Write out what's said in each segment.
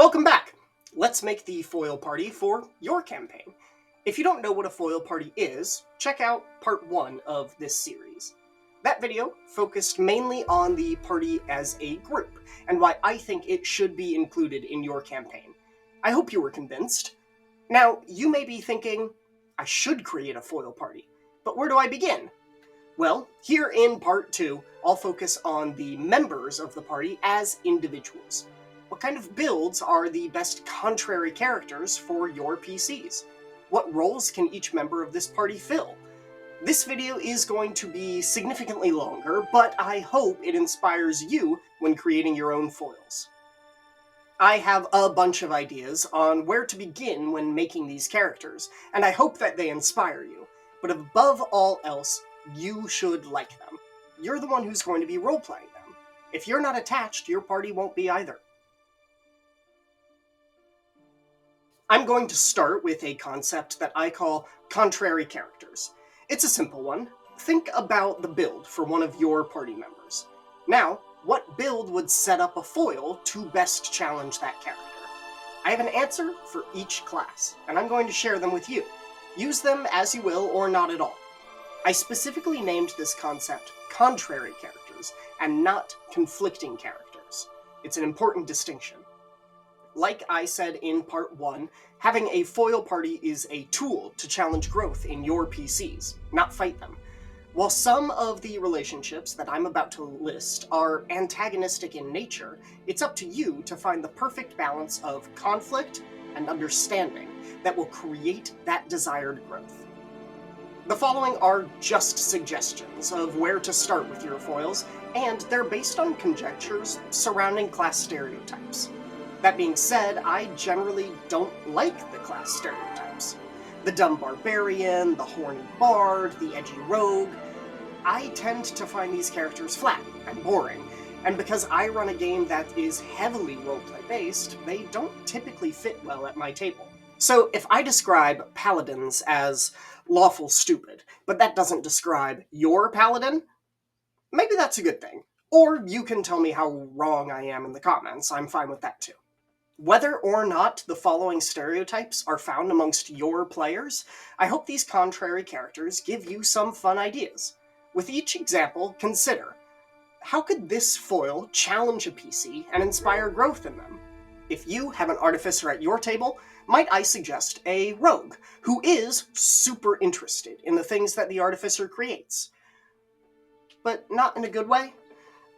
Welcome back! Let's make the foil party for your campaign. If you don't know what a foil party is, check out part 1 of this series. That video focused mainly on the party as a group, and why I think it should be included in your campaign. I hope you were convinced. Now, you may be thinking, I should create a foil party, but where do I begin? Well, here in part 2, I'll focus on the members of the party as individuals. What kind of builds are the best contrary characters for your PCs? What roles can each member of this party fill? This video is going to be significantly longer, but I hope it inspires you when creating your own foils. I have a bunch of ideas on where to begin when making these characters, and I hope that they inspire you. But above all else, you should like them. You're the one who's going to be role-playing them. If you're not attached, your party won't be either. I'm going to start with a concept that I call contrary characters. It's a simple one. Think about the build for one of your party members. Now, what build would set up a foil to best challenge that character? I have an answer for each class, and I'm going to share them with you. Use them as you will or not at all. I specifically named this concept contrary characters and not conflicting characters. It's an important distinction. Like I said in part 1, having a foil party is a tool to challenge growth in your PCs, not fight them. While some of the relationships that I'm about to list are antagonistic in nature, it's up to you to find the perfect balance of conflict and understanding that will create that desired growth. The following are just suggestions of where to start with your foils, and they're based on conjectures surrounding class stereotypes. That being said, I generally don't like the class stereotypes. The dumb barbarian, the horny bard, the edgy rogue. I tend to find these characters flat and boring, and because I run a game that is heavily roleplay based, they don't typically fit well at my table. So if I describe paladins as lawful stupid, but that doesn't describe your paladin, maybe that's a good thing. Or you can tell me how wrong I am in the comments, I'm fine with that too. Whether or not the following stereotypes are found amongst your players, I hope these contrary characters give you some fun ideas. With each example, consider, how could this foil challenge a PC and inspire growth in them? If you have an artificer at your table, might I suggest a rogue, who is super interested in the things that the artificer creates? But not in a good way?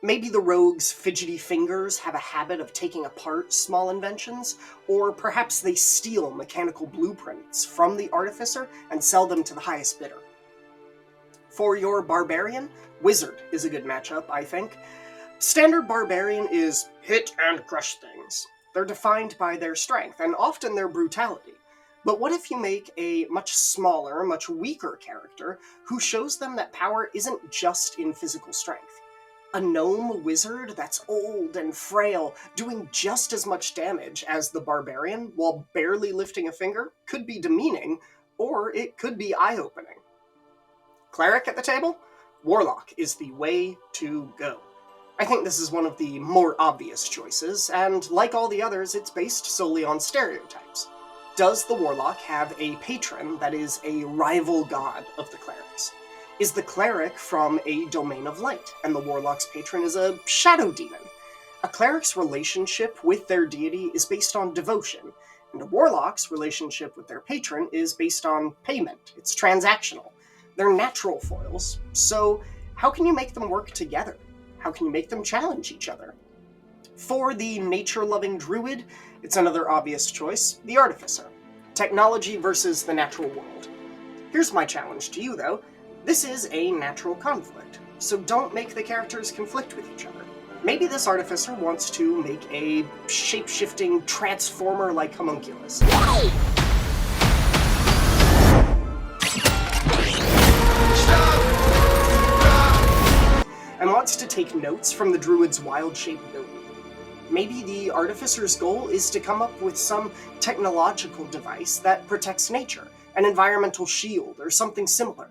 Maybe the rogue's fidgety fingers have a habit of taking apart small inventions, or perhaps they steal mechanical blueprints from the artificer and sell them to the highest bidder. For your barbarian, wizard is a good matchup, I think. Standard barbarian is hit and crush things. They're defined by their strength, and often their brutality. But what if you make a much smaller, much weaker character who shows them that power isn't just in physical strength? A gnome wizard that's old and frail, doing just as much damage as the barbarian while barely lifting a finger, could be demeaning, or it could be eye-opening. Cleric at the table? Warlock is the way to go. I think this is one of the more obvious choices, and like all the others, it's based solely on stereotypes. Does the warlock have a patron that is a rival god of the clerics? Is the cleric from a domain of light, and the warlock's patron is a shadow demon? A cleric's relationship with their deity is based on devotion, and a warlock's relationship with their patron is based on payment. It's transactional. They're natural foils, so how can you make them work together? How can you make them challenge each other? For the nature-loving druid, it's another obvious choice, the artificer. Technology versus the natural world. Here's my challenge to you, though. This is a natural conflict, so don't make the characters conflict with each other. Maybe this artificer wants to make a shape-shifting transformer-like homunculus. And wants to take notes from the druid's wild shape ability. Maybe the artificer's goal is to come up with some technological device that protects nature, an environmental shield, or something similar.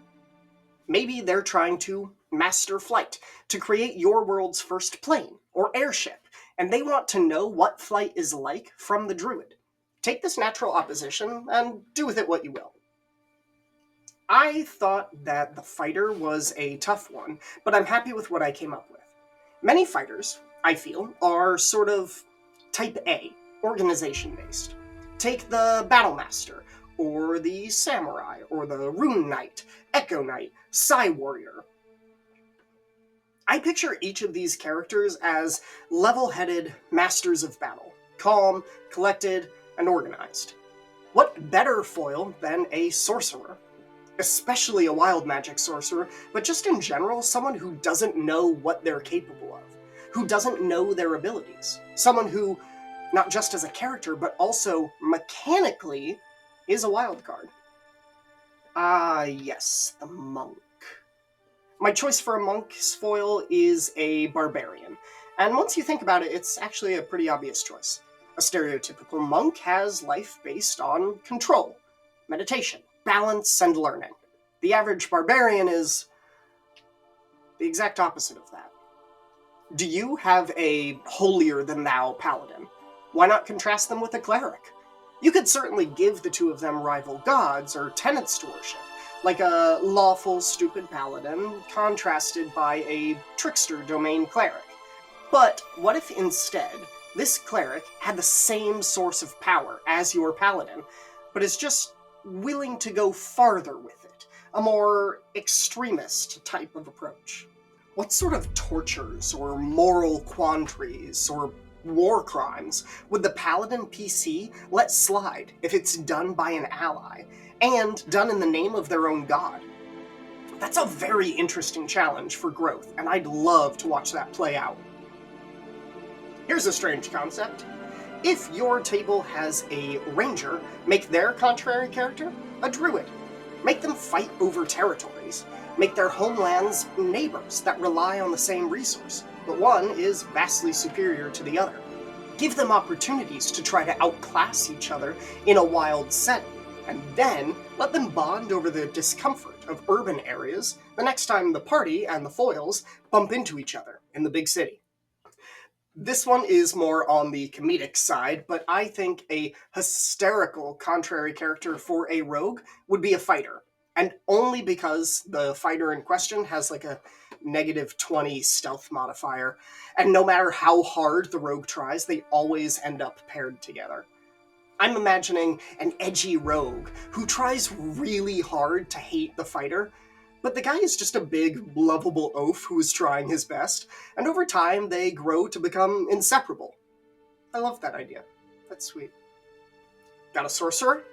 Maybe they're trying to master flight, to create your world's first plane or airship, and they want to know what flight is like from the druid. Take this natural opposition and do with it what you will. I thought that the fighter was a tough one, but I'm happy with what I came up with. Many fighters, I feel, are sort of type A, organization-based. Take the Battle Master, or the Samurai, or the Rune Knight, Echo Knight, Psy Warrior. I picture each of these characters as level-headed masters of battle, calm, collected, and organized. What better foil than a sorcerer? Especially a wild magic sorcerer, but just in general, someone who doesn't know what they're capable of, who doesn't know their abilities, someone who, not just as a character, but also mechanically, is a wild card. Yes, the monk. My choice for a monk's foil is a barbarian, and once you think about it, it's actually a pretty obvious choice. A stereotypical monk has life based on control, meditation, balance, and learning. The average barbarian is the exact opposite of that. Do you have a holier-than-thou paladin? Why not contrast them with a cleric? You could certainly give the two of them rival gods or tenets to worship, like a lawful, stupid paladin contrasted by a trickster domain cleric. But what if instead, this cleric had the same source of power as your paladin, but is just willing to go farther with it, a more extremist type of approach? What sort of tortures or moral quandaries or war crimes would the paladin PC let slide if it's done by an ally, and done in the name of their own god? That's a very interesting challenge for growth, and I'd love to watch that play out. Here's a strange concept. If your table has a ranger, make their contrary character a druid. Make them fight over territories. Make their homelands neighbors that rely on the same resource, but one is vastly superior to the other. Give them opportunities to try to outclass each other in a wild setting, and then let them bond over the discomfort of urban areas the next time the party and the foils bump into each other in the big city. This one is more on the comedic side, but I think a hysterical contrary character for a rogue would be a fighter. And only because the fighter in question has like a -20 stealth modifier, and no matter how hard the rogue tries, they always end up paired together. I'm imagining an edgy rogue who tries really hard to hate the fighter, but the guy is just a big, lovable oaf who is trying his best, and over time they grow to become inseparable. I love that idea. That's sweet. Got a sorcerer?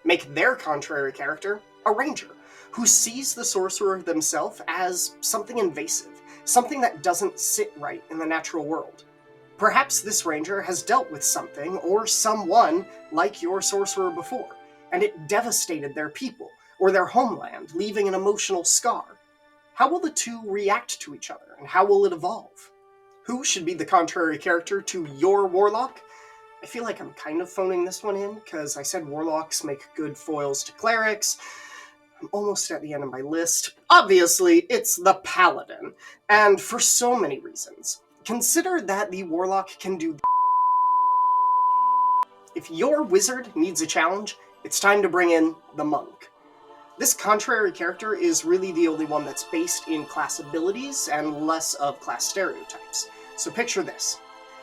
Make their contrary character a ranger, who sees the sorcerer themselves as something invasive, something that doesn't sit right in the natural world. Perhaps this ranger has dealt with something or someone like your sorcerer before, and it devastated their people or their homeland, leaving an emotional scar. How will the two react to each other, and how will it evolve? Who should be the contrary character to your warlock? I feel like I'm kind of phoning this one in, because I said warlocks make good foils to clerics. I'm almost at the end of my list. Obviously, it's the paladin, and for so many reasons. Consider that the warlock can do. If your wizard needs a challenge, it's time to bring in the monk. This contrary character is really the only one that's based in class abilities and less of class stereotypes. So picture this.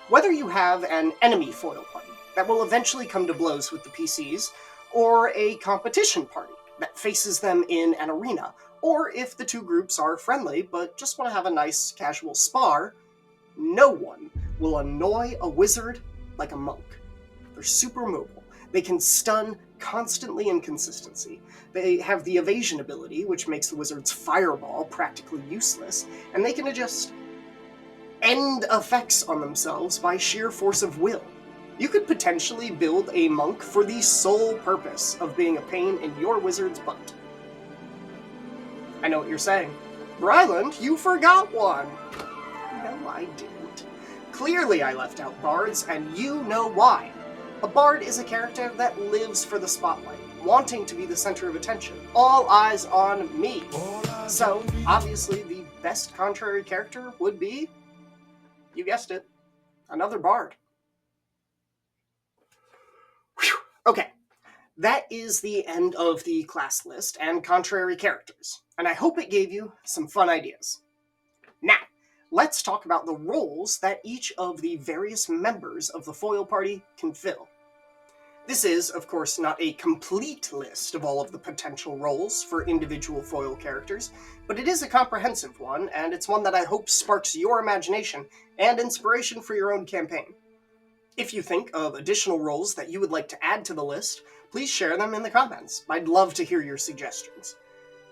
Whether you have an enemy foil party that will eventually come to blows with the PCs, or a competition party that faces them in an arena, or if the two groups are friendly but just want to have a nice casual spar, no one will annoy a wizard like a monk. They're super mobile. They can stun constantly and consistency. They have the evasion ability, which makes the wizard's fireball practically useless, and they can adjust end effects on themselves by sheer force of will. You could potentially build a monk for the sole purpose of being a pain in your wizard's butt. I know what you're saying. Ryland, you forgot one! No, I didn't. Clearly I left out bards, and you know why. A bard is a character that lives for the spotlight, wanting to be the center of attention. All eyes on me. So, obviously, the best contrary character would be, you guessed it, another bard. Whew. Okay, that is the end of the class list and contrary characters, and I hope it gave you some fun ideas. Now, let's talk about the roles that each of the various members of the foil party can fill. This is, of course, not a complete list of all of the potential roles for individual foil characters, but it is a comprehensive one, and it's one that I hope sparks your imagination and inspiration for your own campaign. If you think of additional roles that you would like to add to the list, please share them in the comments. I'd love to hear your suggestions.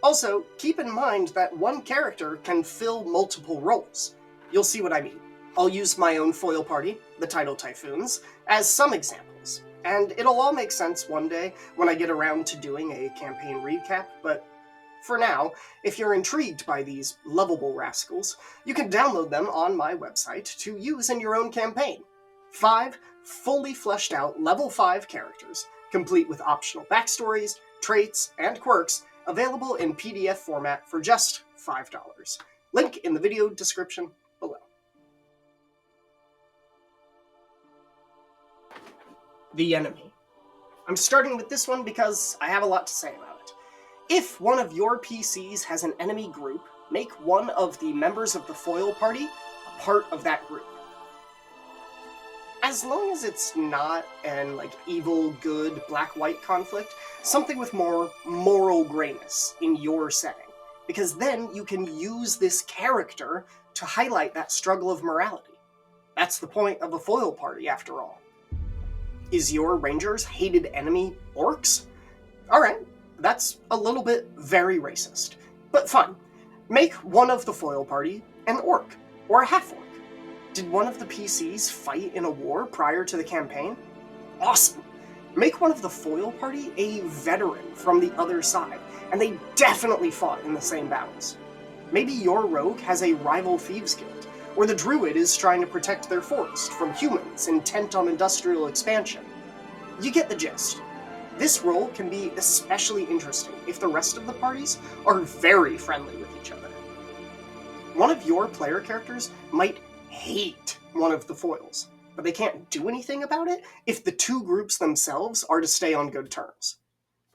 Also, keep in mind that one character can fill multiple roles. You'll see what I mean. I'll use my own foil party, the Tidal Typhoons, as some examples, and it'll all make sense one day when I get around to doing a campaign recap, but for now, if you're intrigued by these lovable rascals, you can download them on my website to use in your own campaign. 5 fully fleshed out level 5 characters, complete with optional backstories, traits, and quirks, available in PDF format for just $5. Link in the video description below. The enemy. I'm starting with this one because I have a lot to say about it. If one of your PCs has an enemy group, make one of the members of the foil party a part of that group. As long as it's not an evil, good, black-white conflict, something with more moral grayness in your setting, because then you can use this character to highlight that struggle of morality. That's the point of a foil party, after all. Is your Rangers' hated enemy orcs? Alright, that's a little bit very racist, but fine. Make one of the foil party an orc, or a half-orc. Did one of the PCs fight in a war prior to the campaign? Awesome! Make one of the foil party a veteran from the other side, and they definitely fought in the same battles. Maybe your rogue has a rival thieves guild, or the druid is trying to protect their forest from humans intent on industrial expansion. You get the gist. This role can be especially interesting if the rest of the parties are very friendly with each other. One of your player characters might hate one of the foils, but they can't do anything about it if the two groups themselves are to stay on good terms.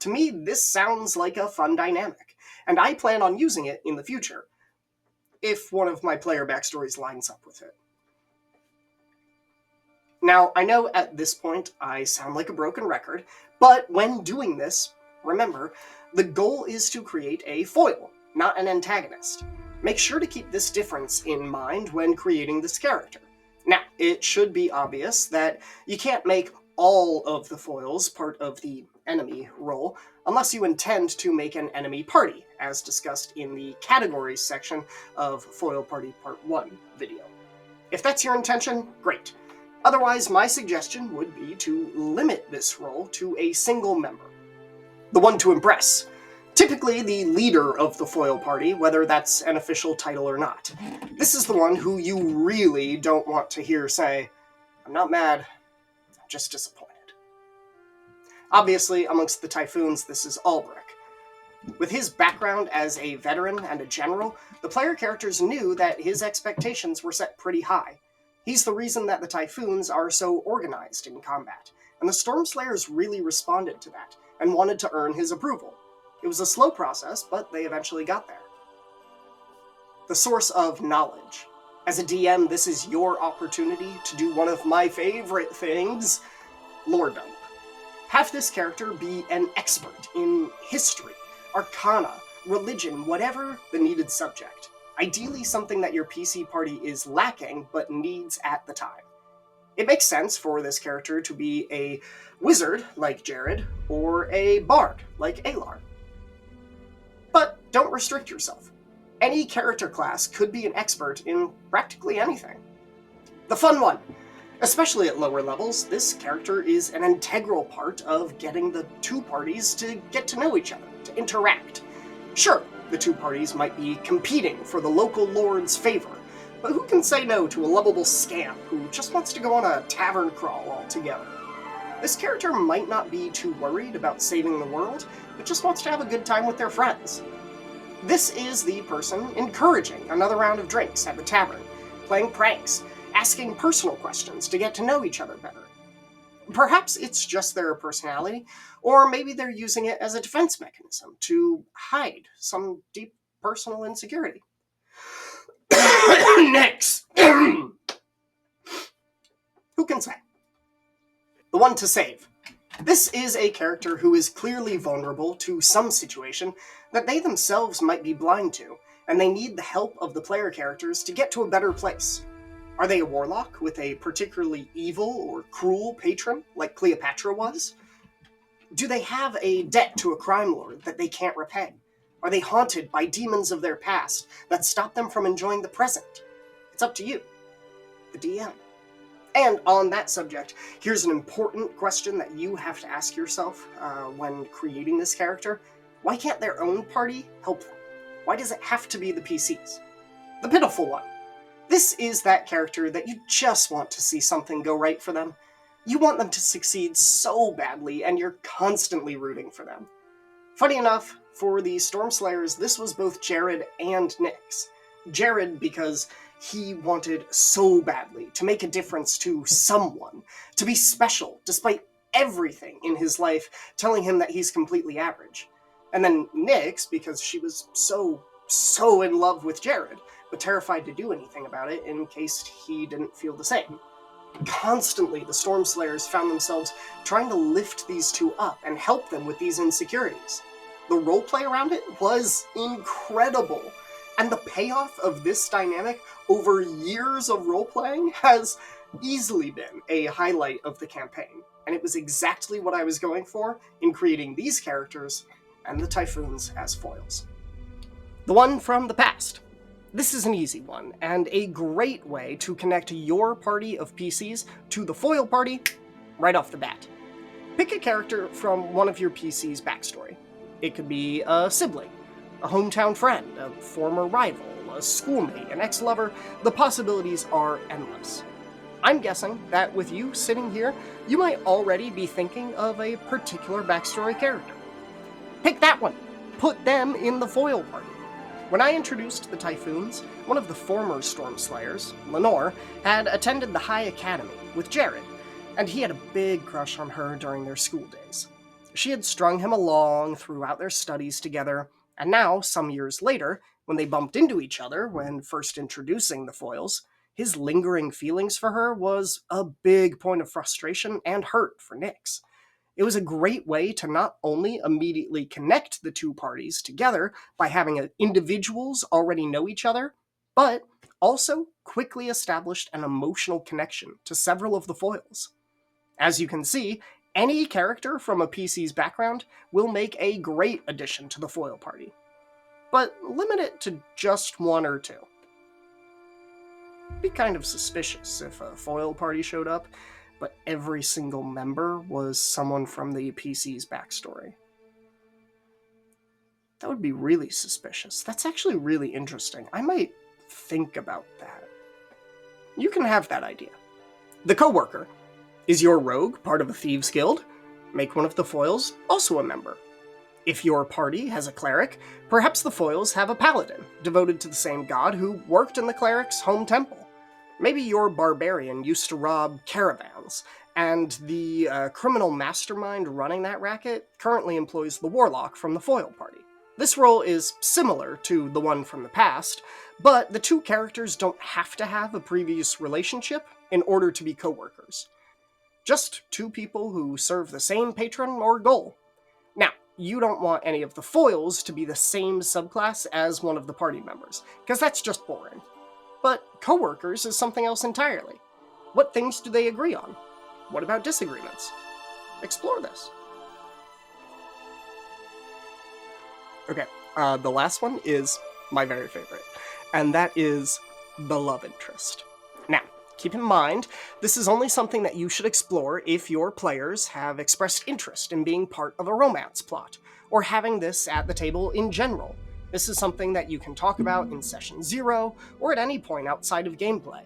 To me, this sounds like a fun dynamic, and I plan on using it in the future, if one of my player backstories lines up with it. Now, I know at this point I sound like a broken record, but when doing this, remember, the goal is to create a foil, not an antagonist. Make sure to keep this difference in mind when creating this character. Now, it should be obvious that you can't make all of the foils part of the enemy role unless you intend to make an enemy party, as discussed in the categories section of Foil Party Part 1 video. If that's your intention, great. Otherwise, my suggestion would be to limit this role to a single member. The one to impress. Typically the leader of the foil party, whether that's an official title or not. This is the one who you really don't want to hear say, "I'm not mad, I'm just disappointed." Obviously, amongst the Typhoons, this is Albrecht. With his background as a veteran and a general, the player characters knew that his expectations were set pretty high. He's the reason that the Typhoons are so organized in combat, and the Stormslayers really responded to that, and wanted to earn his approval. It was a slow process, but they eventually got there. The source of knowledge. As a DM, this is your opportunity to do one of my favorite things, lore dump. Have this character be an expert in history, arcana, religion, whatever the needed subject. Ideally something that your PC party is lacking, but needs at the time. It makes sense for this character to be a wizard, like Jared, or a bard, like Alar. But don't restrict yourself. Any character class could be an expert in practically anything. The fun one. Especially at lower levels, this character is an integral part of getting the two parties to get to know each other, to interact. Sure, the two parties might be competing for the local lord's favor, but who can say no to a lovable scamp who just wants to go on a tavern crawl altogether? This character might not be too worried about saving the world, but just wants to have a good time with their friends. This is the person encouraging another round of drinks at the tavern, playing pranks, asking personal questions to get to know each other better. Perhaps it's just their personality, or maybe they're using it as a defense mechanism to hide some deep personal insecurity. Next! Who can say? The one to save. This is a character who is clearly vulnerable to some situation that they themselves might be blind to, and they need the help of the player characters to get to a better place. Are they a warlock with a particularly evil or cruel patron, like Cleopatra was? Do they have a debt to a crime lord that they can't repay? Are they haunted by demons of their past that stop them from enjoying the present? It's up to you, the DM. And on that subject, here's an important question that you have to ask yourself when creating this character. Why can't their own party help them? Why does it have to be the PCs? The pitiful one. This is that character that you just want to see something go right for them. You want them to succeed so badly, and you're constantly rooting for them. Funny enough, for the Stormslayers, this was both Jared and Nyx. Jared because he wanted so badly to make a difference to someone, to be special, despite everything in his life telling him that he's completely average. And then Nyx because she was so in love with Jared, but terrified to do anything about it in case he didn't feel the same. Constantly, the Stormslayers found themselves trying to lift these two up and help them with these insecurities. The roleplay around it was incredible, and the payoff of this dynamic over years of roleplaying has easily been a highlight of the campaign, and it was exactly what I was going for in creating these characters and the Typhoons as foils. The one from the past. This is an easy one, and a great way to connect your party of PCs to the foil party right off the bat. Pick a character from one of your PC's backstory. It could be a sibling, a hometown friend, a former rival, a schoolmate, an ex-lover. The possibilities are endless. I'm guessing that with you sitting here, you might already be thinking of a particular backstory character. Pick that one. Put them in the foil party. When I introduced the Typhoons, one of the former Stormslayers, Lenore, had attended the High Academy with Jared, and he had a big crush on her during their school days. She had strung him along throughout their studies together, and now, some years later, when they bumped into each other when first introducing the foils, his lingering feelings for her was a big point of frustration and hurt for Nyx. It was a great way to not only immediately connect the two parties together by having individuals already know each other, but also quickly established an emotional connection to several of the foils. As you can see, any character from a PC's background will make a great addition to the foil party, but limit it to just one or two. Be kind of suspicious if a foil party showed up, but every single member was someone from the PC's backstory. That would be really suspicious. That's actually really interesting. I might think about that. You can have that idea. The coworker. Is your rogue part of a thieves' guild? Make one of the foils also a member. If your party has a cleric, perhaps the foils have a paladin, devoted to the same god who worked in the cleric's home temple. Maybe your barbarian used to rob caravans, and the criminal mastermind running that racket currently employs the warlock from the foil party. This role is similar to the one from the past, but the two characters don't have to have a previous relationship in order to be co-workers. Just two people who serve the same patron or goal. Now, you don't want any of the foils to be the same subclass as one of the party members, because that's just boring. But co-workers is something else entirely. What things do they agree on? What about disagreements? Explore this. Okay, the last one is my very favorite, and that is the love interest. Now, keep in mind, this is only something that you should explore if your players have expressed interest in being part of a romance plot, or having this at the table in general. This is something that you can talk about in Session 0, or at any point outside of gameplay.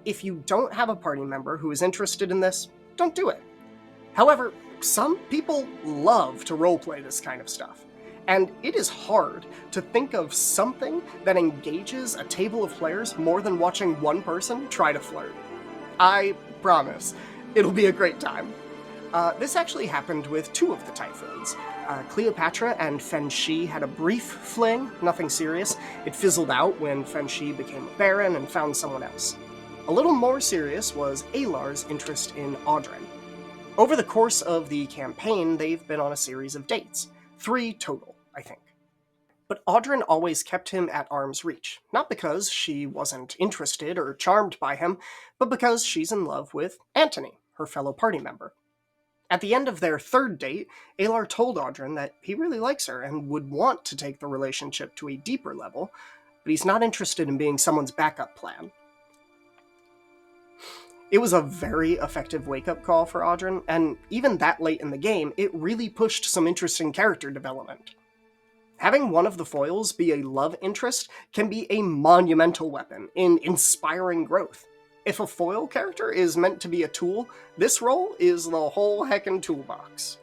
If you don't have a party member who is interested in this, don't do it. However, some people love to roleplay this kind of stuff, and it is hard to think of something that engages a table of players more than watching one person try to flirt. I promise. It'll be a great time. This actually happened with two of the typhoons. Cleopatra and Fen Shi had a brief fling, nothing serious. It fizzled out when Fen Shi became a baron and found someone else. A little more serious was Alar's interest in Audrin. Over the course of the campaign, they've been on a series of dates. 3 total, I think. But Audrin always kept him at arm's reach, not because she wasn't interested or charmed by him, but because she's in love with Antony, her fellow party member. At the end of their 3rd date, Alar told Audrin that he really likes her and would want to take the relationship to a deeper level, but he's not interested in being someone's backup plan. It was a very effective wake-up call for Audrin, and even that late in the game, it really pushed some interesting character development. Having one of the foils be a love interest can be a monumental weapon in inspiring growth. If a foil character is meant to be a tool, this role is the whole heckin' toolbox.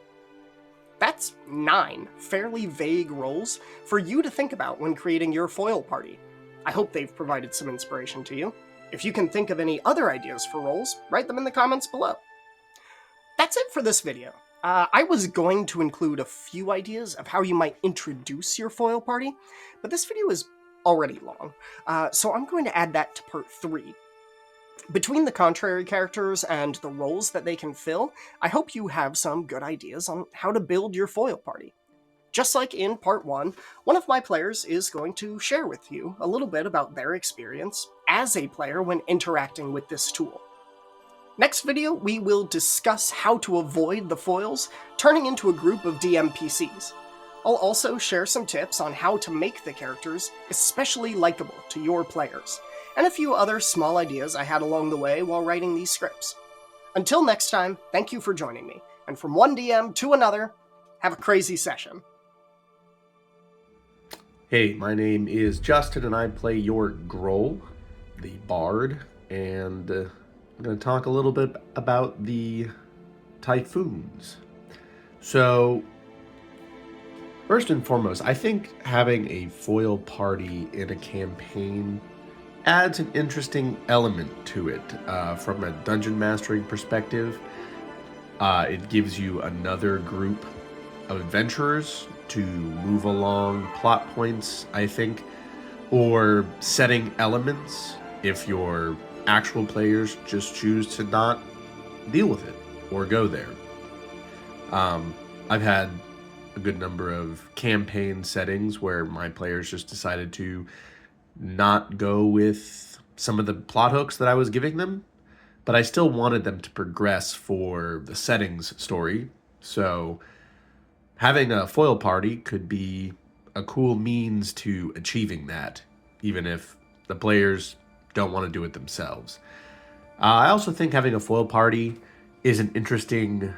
That's 9 fairly vague roles for you to think about when creating your foil party. I hope they've provided some inspiration to you. If you can think of any other ideas for roles, write them in the comments below. That's it for this video. I was going to include a few ideas of how you might introduce your foil party, but this video is already long, so I'm going to add that to part 3. Between the contrary characters and the roles that they can fill, I hope you have some good ideas on how to build your foil party. Just like in part 1, one of my players is going to share with you a little bit about their experience as a player when interacting with this tool. Next video, we will discuss how to avoid the foils turning into a group of DMPCs. I'll also share some tips on how to make the characters especially likable to your players, and a few other small ideas I had along the way while writing these scripts. Until next time, thank you for joining me, and from one DM to another, have a crazy session. Hey, my name is Justin, and I play your Grohl, the Bard, and I'm going to talk a little bit about the typhoons. So, first and foremost, I think having a foil party in a campaign adds an interesting element to it. From a dungeon mastering perspective, it gives you another group of adventurers to move along plot points, I think, or setting elements if your actual players just choose to not deal with it or go there. I've had a good number of campaign settings where my players just decided to not go with some of the plot hooks that I was giving them, but I still wanted them to progress for the settings story. So having a foil party could be a cool means to achieving that, even if the players don't want to do it themselves. I also think having a foil party is an interesting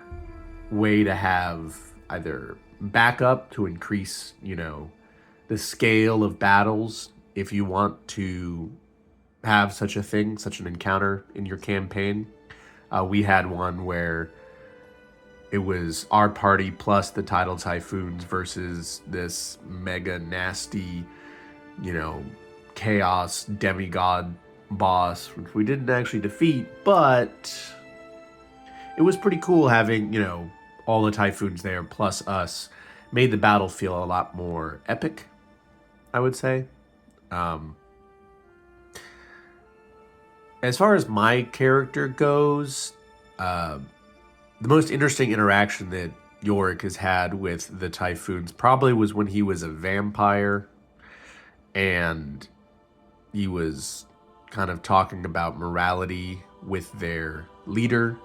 way to have either backup to increase, the scale of battles if you want to have such a thing, such an encounter in your campaign. We had one where it was our party plus the Tidal Typhoons versus this mega nasty, chaos demigod boss, which we didn't actually defeat, but it was pretty cool having, all the typhoons there plus us. Made the battle feel a lot more epic, I would say. As far as my character goes, the most interesting interaction that Yorick has had with the typhoons probably was when he was a vampire and he was kind of talking about morality with their leader,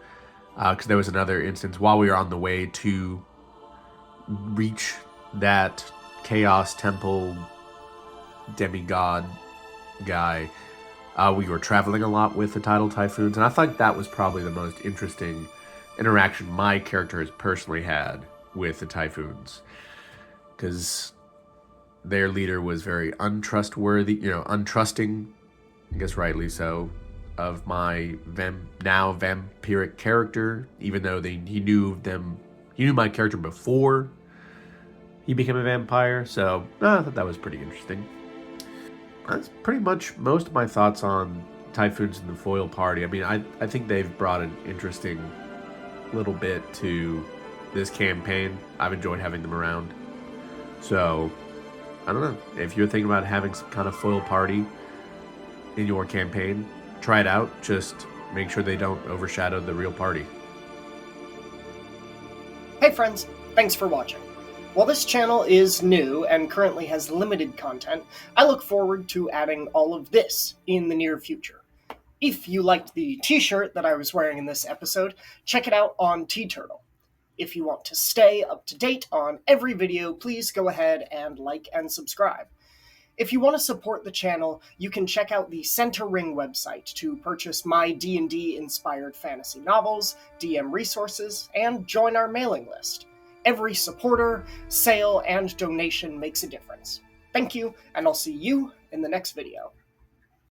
because there was another instance while we were on the way to reach that Chaos Temple demigod guy. We were traveling a lot with the Tidal Typhoons, and I thought that was probably the most interesting interaction my character has personally had with the Typhoons, because their leader was very untrustworthy, untrusting, I guess rightly so, of my now vampiric character, even though he knew my character before he became a vampire. So I thought that was pretty interesting. That's pretty much most of my thoughts on Typhoons in the Foil Party. I mean, I think they've brought an interesting little bit to this campaign. I've enjoyed having them around. So, I don't know. If you're thinking about having some kind of foil party in your campaign, try it out. Just make sure they don't overshadow the real party. Hey friends, thanks for watching. While this channel is new and currently has limited content, I look forward to adding all of this in the near future. If you liked the t-shirt that I was wearing in this episode, check it out on TeeTurtle. If you want to stay up to date on every video, please go ahead and like and subscribe. If you want to support the channel, you can check out the Center Ring website to purchase my D&D inspired fantasy novels, DM resources, and join our mailing list. Every supporter, sale, and donation makes a difference. Thank you, and I'll see you in the next video.